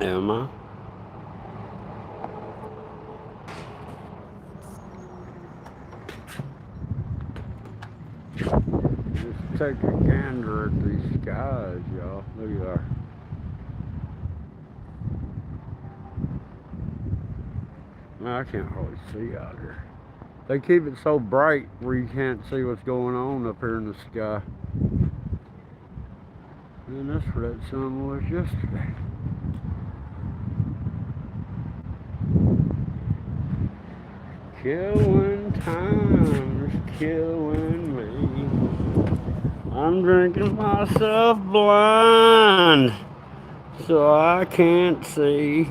Am I? Just take a gander at these skies, y'all. Look at that. Man, I can't hardly see out here. They keep it so bright where you can't see what's going on up here in the sky. And that's where that sun was yesterday. Killing time is killing me. I'm drinking myself blind so I can't see.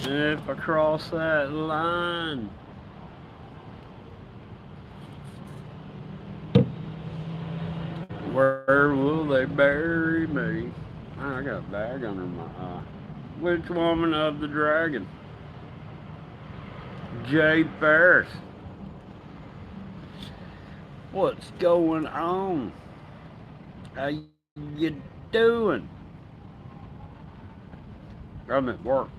And if I cross that line, where will they bury me? Man, I got a bag under my eye. Which woman of the dragon? Jay Ferris. What's going on? How you doing? I'm at work.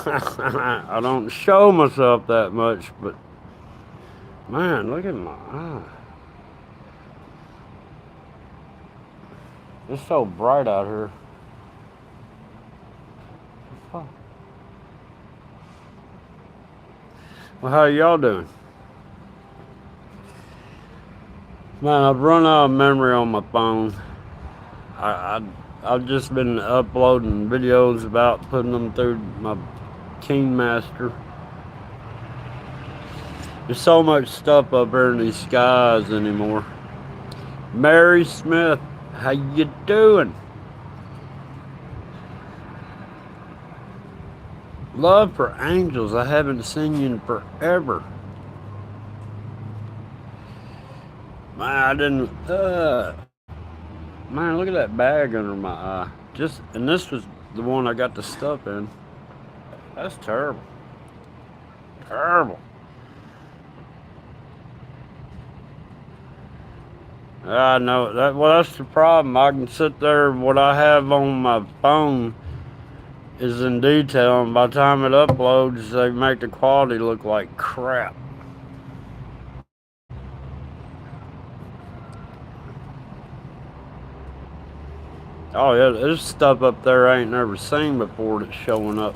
I don't show myself that much, but man, look at my eye. It's so bright out here. Well, how y'all doing? Man, I've run out of memory on my phone. I, I I've just been uploading videos about putting them through my King Master. There's so much stuff up here in these skies anymore. Mary Smith, how you doing? Love for Angels, I haven't seen you in forever. Man, I didn't. Man, look at that bag under my eye. And this was the one I got the stuff in. That's terrible. Terrible. I know that. Well, that's the problem. I can sit there. What I have on my phone is in detail, and by the time it uploads, they make the quality look like crap. Oh yeah, there's stuff up there I ain't never seen before that's showing up.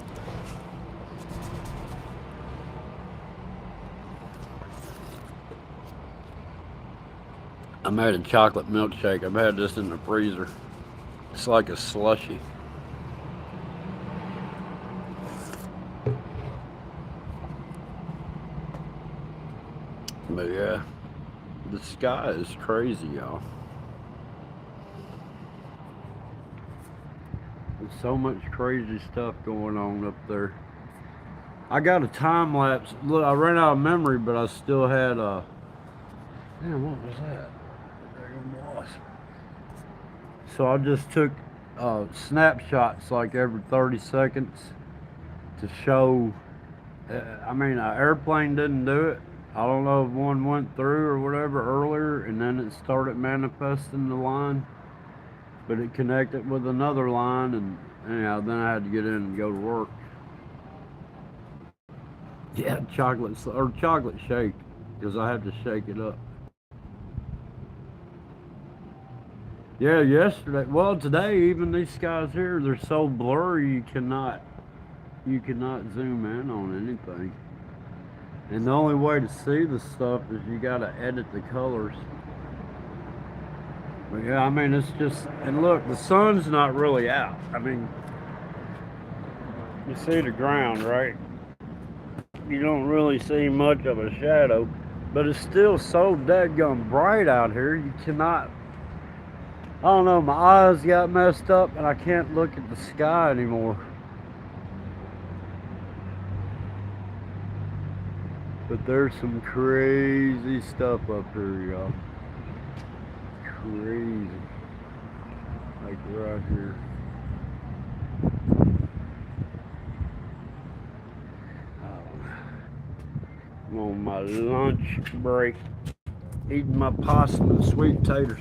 I made a chocolate milkshake. I've had this in the freezer. It's like a slushy. But yeah, the sky is crazy, y'all. There's so much crazy stuff going on up there. I got a time lapse. Look, I ran out of memory, but I still had a. Damn, what was that? So I just took snapshots like every 30 seconds to show. I mean, an airplane didn't do it. I don't know if one went through or whatever earlier, and then it started manifesting the line, but it connected with another line, and anyhow, then I had to get in and go to work. Yeah, chocolate shake, because I had to shake it up. Yeah, yesterday. Well, today even these skies here, they're so blurry you cannot zoom in on anything. And the only way to see the stuff is you gotta edit the colors. But yeah, I mean it's just and look, the sun's not really out. I mean, you see the ground, right? You don't really see much of a shadow, but it's still so deadgum bright out here. You cannot. I don't know. My eyes got messed up, and I can't look at the sky anymore. But there's some crazy stuff up here, y'all. Crazy. Like right here. I'm on my lunch break. Eating my pasta and sweet potatoes.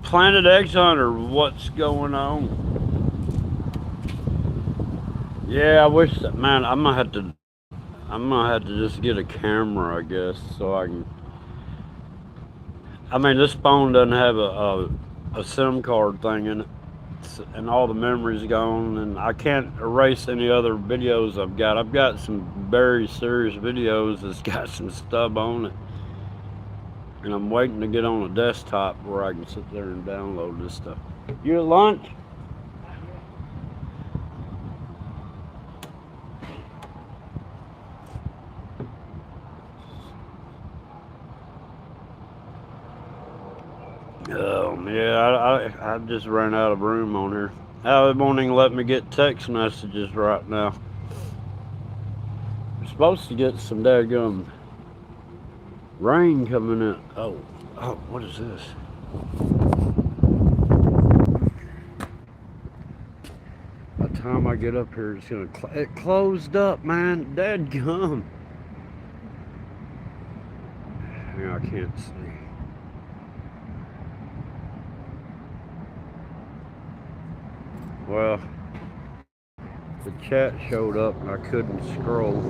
Planet X Hunter, what's going on? Yeah, I wish that, man. I'm gonna have to just get a camera, I guess, so I can. I mean, this phone doesn't have a SIM card thing in it, and all the memory's gone, and I can't erase any other videos I've got. I've got some very serious videos that's got some stub on it, and I'm waiting to get on a desktop where I can sit there and download this stuff. You at lunch? Yeah, I just ran out of room on here. It won't even let me get text messages right now. We're supposed to get some daggum rain coming in. Oh, what is this? By the time I get up here, it's gonna. It closed up, man. Dadgum. Yeah, I can't see. Well, the chat showed up and I couldn't scroll.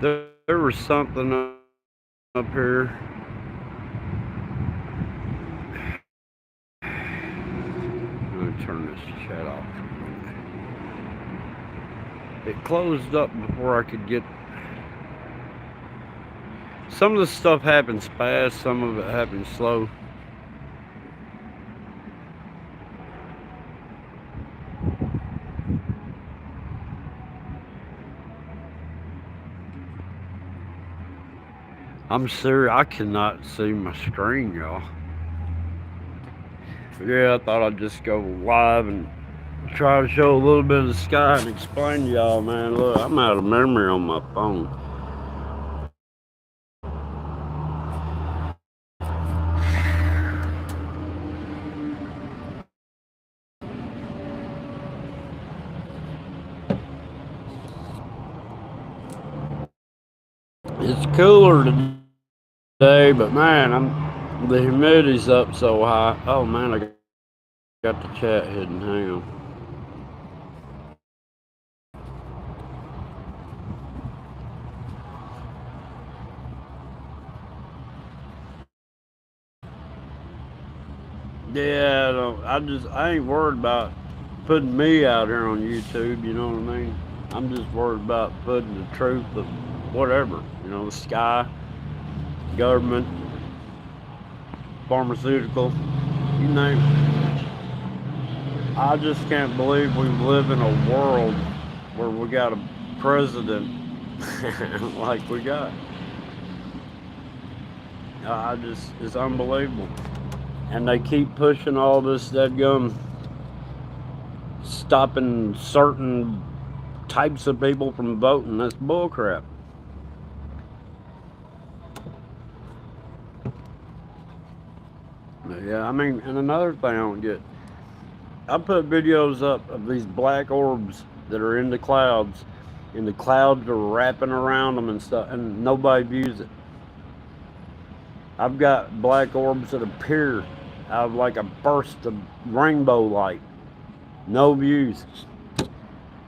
There was something up here. Let me turn this chat off. It closed up before I could get. Some of the stuff happens fast, some of it happens slow. I'm serious, I cannot see my screen, y'all. Yeah, I thought I'd just go live and try to show a little bit of the sky and explain to y'all, man. Look, I'm out of memory on my phone. It's cooler today, but man, the humidity's up so high. Oh man, I got the chat hidden. Hang on. Yeah, I ain't worried about putting me out here on YouTube, you know what I mean? I'm just worried about putting the truth of whatever, the sky, government, pharmaceutical, you name it. I just can't believe we live in a world where we got a president like we got. It's unbelievable. And they keep pushing all this deadgum, stopping certain types of people from voting. That's bullcrap. Yeah, I mean, and another thing I don't get, I put videos up of these black orbs that are in the clouds, and the clouds are wrapping around them and stuff, and nobody views it. I've got black orbs that appear out of like a burst of rainbow light. No views.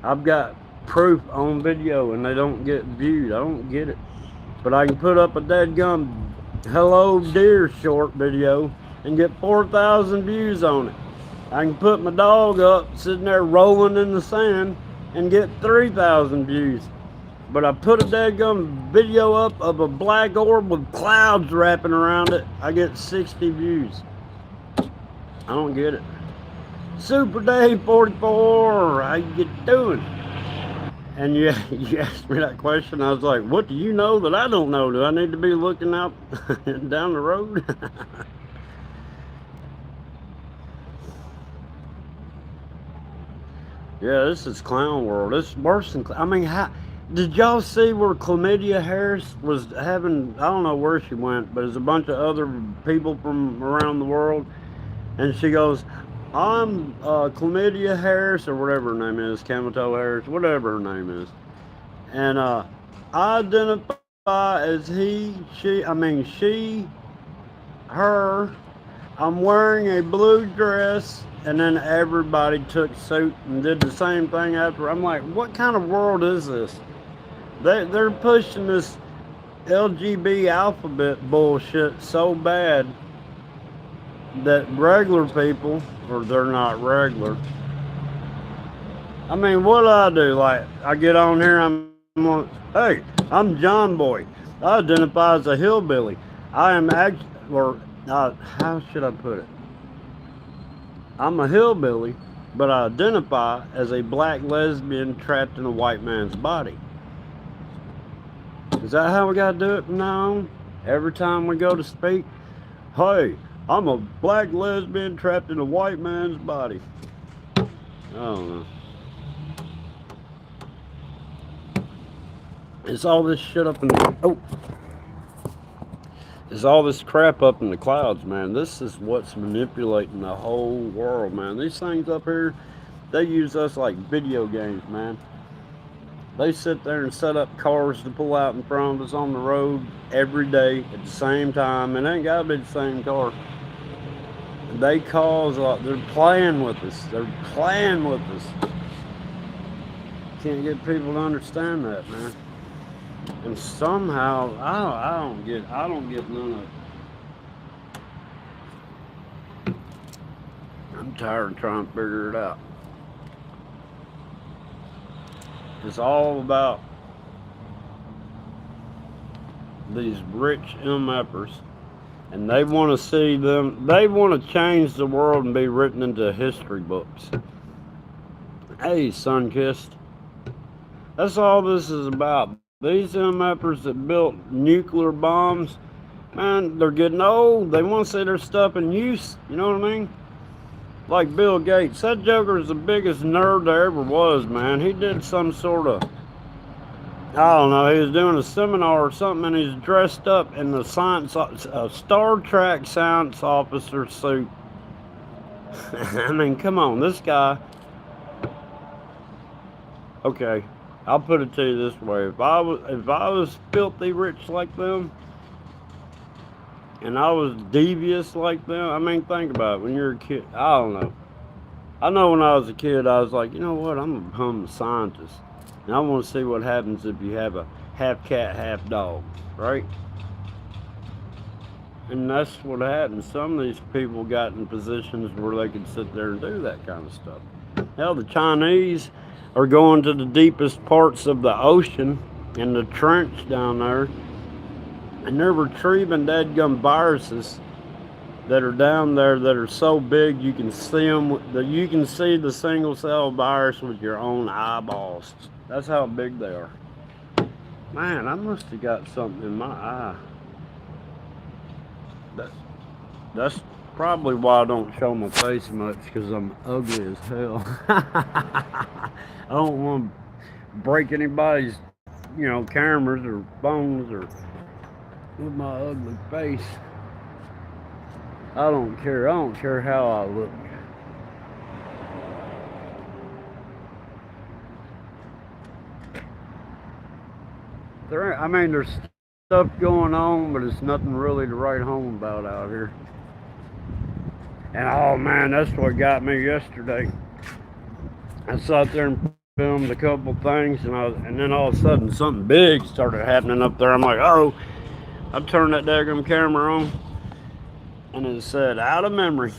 I've got proof on video and they don't get viewed. I don't get it. But I can put up a deadgum hello deer short video and get 4,000 views on it. I can put my dog up sitting there rolling in the sand and get 3,000 views. But I put a deadgum video up of a black orb with clouds wrapping around it. I get 60 views. I don't get it. Super Dave 44, how you doing? And you asked me that question. I was like, what do you know that I don't know? Do I need to be looking out down the road? Yeah, this is clown world. It's worse than. I mean, did y'all see where Chlamydia Harris was having? I don't know where she went, but there's a bunch of other people from around the world, and she goes, "I'm Chlamydia Harris or whatever her name is, Camato Harris, whatever her name is," and I identify as he, she, she, her. I'm wearing a blue dress, and then everybody took suit and did the same thing after. I'm like, what kind of world is this? They're pushing this LGB alphabet bullshit so bad that regular people, or they're not regular. I mean, what do I do? Like, I get on here, hey, I'm John Boy. I identify as a hillbilly. I am actually, or how should I put it? I'm a hillbilly, but I identify as a black lesbian trapped in a white man's body. Is that how we gotta do it from now on? Every time we go to speak, hey, I'm a black lesbian trapped in a white man's body. I don't know. It's all this shit up in the it's all this crap up in the clouds, man. This is what's manipulating the whole world, man. These things up here, they use us like video games, man. They sit there and set up cars to pull out in front of us on the road every day at the same time. And it ain't gotta be the same car. They cause they're playing with us. They're playing with us. Can't get people to understand that, man. And somehow I don't get none of it. I'm tired of trying to figure it out. It's all about these rich MFers, and they want to see them. They want to change the world and be written into history books. Hey, Sunkissed. That's all this is about. These MFers that built nuclear bombs, man, they're getting old. They want to see their stuff in use. You know what I mean? Like Bill Gates. That joker is the biggest nerd there ever was, man. He did some sort of, I don't know, he was doing a seminar or something, and he's dressed up in the Star Trek science officer suit. I mean, come on, this guy. Okay, I'll put it to you this way: if I was filthy rich like them, and I was devious like them, I mean, think about it. When you're a kid, I don't know. I know when I was a kid, I was like, you know what? I'm gonna become a scientist, and I want to see what happens if you have a half cat, half dog, right? And that's what happened. Some of these people got in positions where they could sit there and do that kind of stuff. Hell, the Chinese are going to the deepest parts of the ocean in the trench down there, and they're retrieving dead-gum viruses that are down there that are so big you can see them. You can see the single-cell virus with your own eyeballs. That's how big they are. Man, I must have got something in my eye. That's probably why I don't show my face much, because I'm ugly as hell. I don't want to break anybody's, cameras or phones or with my ugly face. I don't care. I don't care how I look. There's stuff going on, but it's nothing really to write home about out here. And oh man, that's what got me yesterday. I sat there and filmed a couple things, and then all of a sudden something big started happening up there. I'm like, oh, I turned that daggum camera on, and it said out of memory.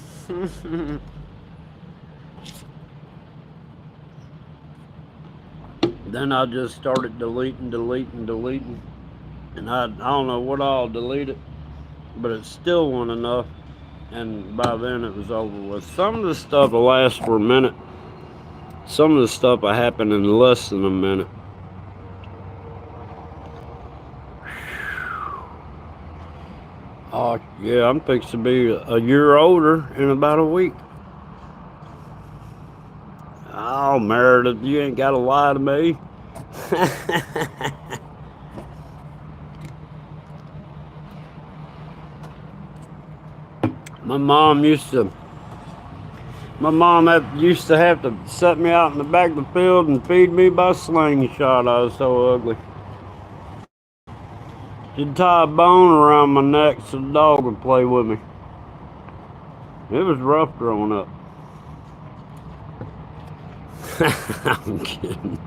Then I just started deleting, and I don't know what I'll delete it, but it still wasn't enough, and by then it was over with. Some of the stuff will last for a minute. Some of the stuff will happen in less than a minute. Oh yeah, I'm fixing to be a year older in about a week. Oh, Meredith, you ain't got to lie to me. My mom used to have to set me out in the back of the field and feed me by slingshot. I was so ugly. She'd tie a bone around my neck so the dog would play with me. It was rough growing up. I'm kidding.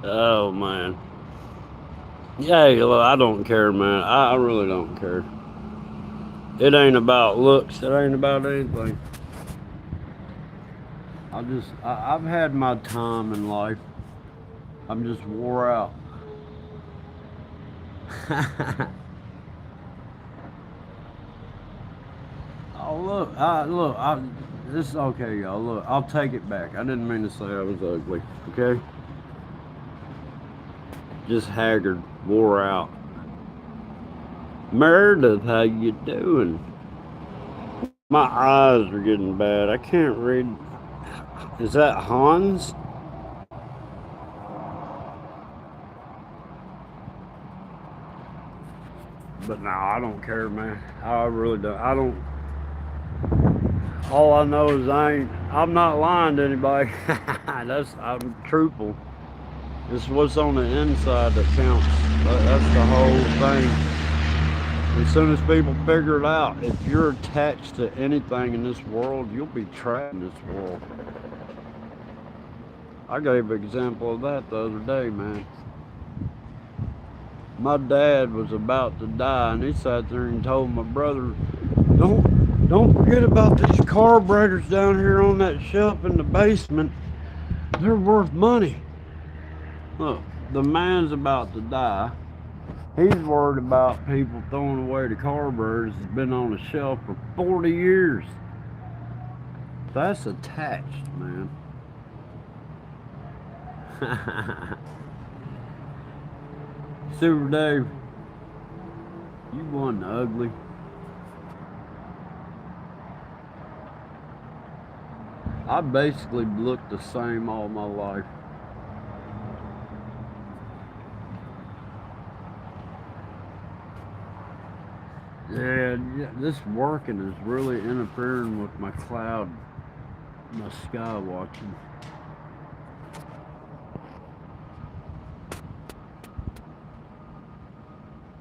Oh, man. Yeah, look, I don't care, man. I really don't care. It ain't about looks. It ain't about anything. I've had my time in life. I'm just wore out. Oh, look, this is okay, y'all. Look, I'll take it back. I didn't mean to say I was ugly, okay? Just haggard, wore out. Meredith, how you doing? My eyes are getting bad. I can't read. Is that Hans? But no, I don't care, man. I really don't. I don't. All I know is I'm not lying to anybody. I'm truthful. It's what's on the inside that counts. That's the whole thing. As soon as people figure it out, if you're attached to anything in this world, you'll be trapped in this world. I gave an example of that the other day, man. My dad was about to die, and he sat there and told my brother, Don't forget about these carburetors down here on that shelf in the basement. They're worth money. Look, the man's about to die. He's worried about people throwing away the carburetors that's been on the shelf for 40 years. That's attached, man. Super Dave, you wasn't ugly. I basically looked the same all my life. Yeah, this working is really interfering with my cloud, my sky watching.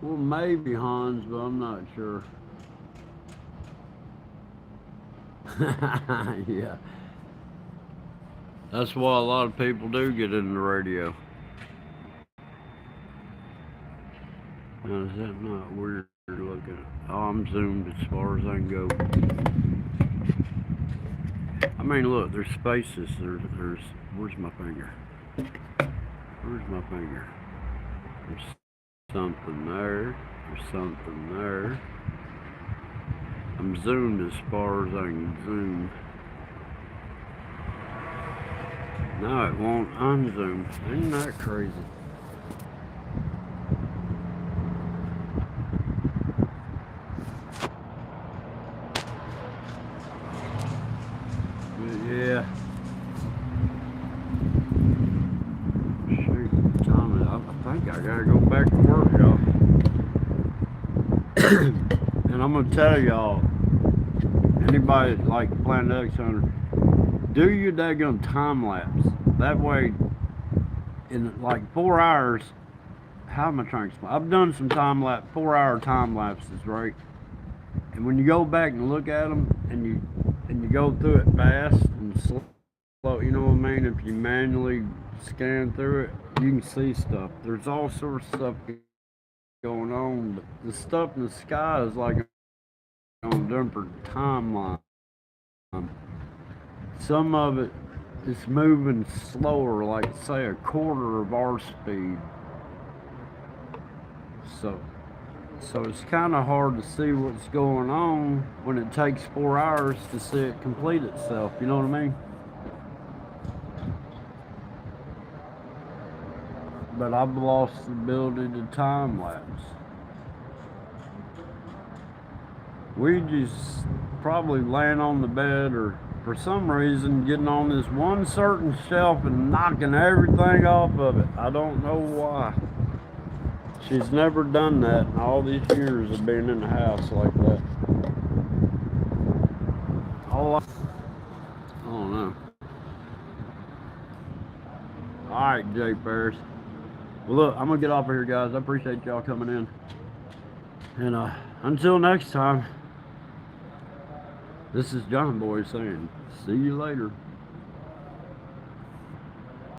Well, maybe Hans, but I'm not sure. Yeah. That's why a lot of people do get into the radio. Now, is that not weird looking? Oh, I'm zoomed as far as I can go. I mean, look, there's spaces. There's. Where's my finger? Where's my finger? There's something there. There's something there. I'm zoomed as far as I can zoom. No, it won't unzoom. Isn't that crazy? But yeah. Shoot, Tommy, I think I gotta go back to work, y'all. And I'm gonna tell y'all, anybody like Planet X Hunter, do your daggone time lapse. That way, in like 4 hours, how am I trying to explain? I've done some 4-hour time lapses, right? And when you go back and look at them, and you go through it fast and slow, you know what I mean? If you manually scan through it, you can see stuff. There's all sorts of stuff going on, but the stuff in the sky is like on a different timeline. Some of it is moving slower, like say a quarter of our speed. So it's kind of hard to see what's going on when it takes 4 hours to see it complete itself. You know what I mean? But I've lost the ability to time lapse. We just probably laying on the bed or for some reason getting on this one certain shelf and knocking everything off of it. I don't know why. She's never done that in all these years of being in the house like that. I don't know. Alright, Jay Ferris. Well, look, I'm gonna get off of here, guys. I appreciate y'all coming in. And until next time, this is John Boy saying, see you later.